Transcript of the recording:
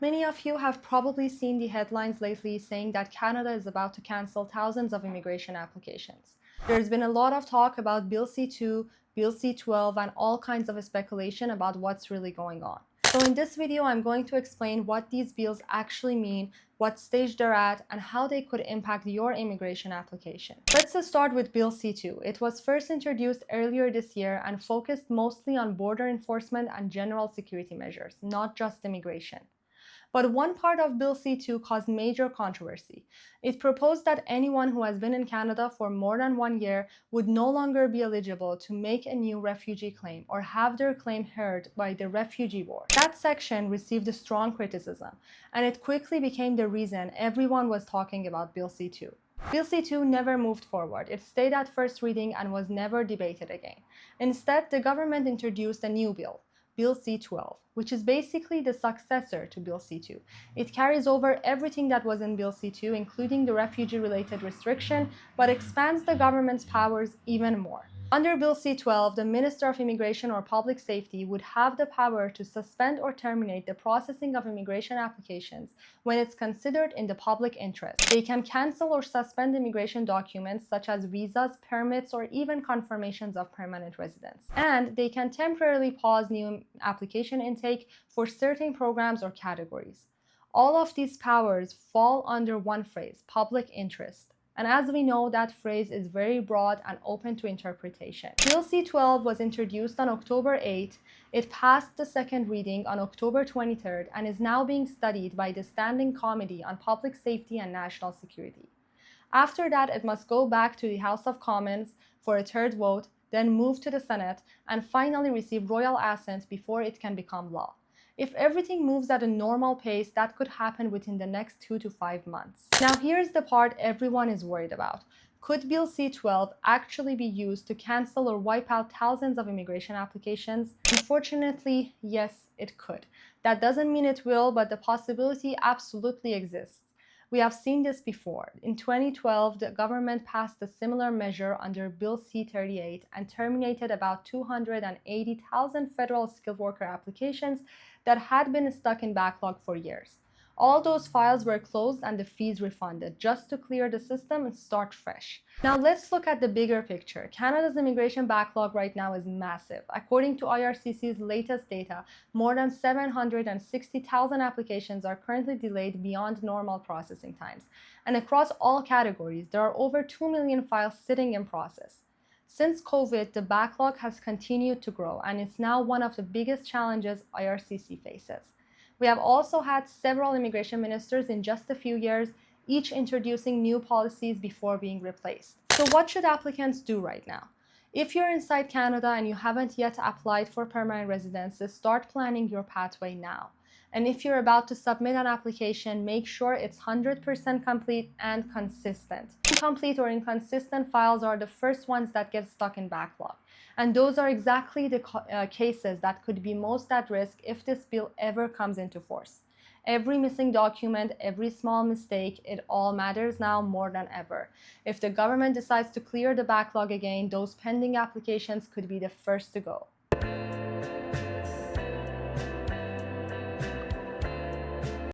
Many of you have probably seen the headlines lately saying that Canada is about to cancel thousands of immigration applications. There's been a lot of talk about Bill C-2, Bill C-12, and all kinds of speculation about what's really going on. So in this video, I'm going to explain what these bills actually mean, what stage they're at, and how they could impact your immigration application. Let's start with Bill C-2. It was first introduced earlier this year and focused mostly on border enforcement and general security measures, not just immigration. But one part of Bill C-2 caused major controversy. It proposed that anyone who has been in Canada for more than 1 year would no longer be eligible to make a new refugee claim or have their claim heard by the Refugee Board. That section received a strong criticism, and it quickly became the reason everyone was talking about Bill C-2. Bill C-2 never moved forward. It stayed at first reading and was never debated again. Instead, the government introduced a new bill, Bill C-12, which is basically the successor to Bill C-2. It carries over everything that was in Bill C-2, including the refugee-related restriction, but expands the government's powers even more. Under Bill C-12, the Minister of Immigration or Public Safety would have the power to suspend or terminate the processing of immigration applications when it's considered in the public interest. They can cancel or suspend immigration documents such as visas, permits, or even confirmations of permanent residence. And they can temporarily pause new application intake for certain programs or categories. All of these powers fall under one phrase, public interest. And as we know, that phrase is very broad and open to interpretation. Bill C-12 was introduced on October 8. It passed the second reading on October 23rd and is now being studied by the Standing Committee on Public Safety and National Security. After that, it must go back to the House of Commons for a third vote, then move to the Senate, and finally receive royal assent before it can become law. If everything moves at a normal pace, that could happen within the next 2 to 5 months. Now here's the part everyone is worried about. Could Bill C-12 actually be used to cancel or wipe out thousands of immigration applications? Unfortunately, yes, it could. That doesn't mean it will, but the possibility absolutely exists. We have seen this before. In 2012, the government passed a similar measure under Bill C-38 and terminated about 280,000 federal skilled worker applications that had been stuck in backlog for years. All those files were closed and the fees refunded just to clear the system and start fresh. Now let's look at the bigger picture. Canada's immigration backlog right now is massive. According to IRCC's latest data, more than 760,000 applications are currently delayed beyond normal processing times. And across all categories, there are over 2 million files sitting in process. Since COVID, the backlog has continued to grow, and it's now one of the biggest challenges IRCC faces. We have also had several immigration ministers in just a few years, each introducing new policies before being replaced. So what should applicants do right now? If you're inside Canada and you haven't yet applied for permanent residence, start planning your pathway now. And if you're about to submit an application, make sure it's 100% complete and consistent. Incomplete or inconsistent files are the first ones that get stuck in backlog. And those are exactly the cases that could be most at risk if this bill ever comes into force. Every missing document, every small mistake, it all matters now more than ever. If the government decides to clear the backlog again, those pending applications could be the first to go.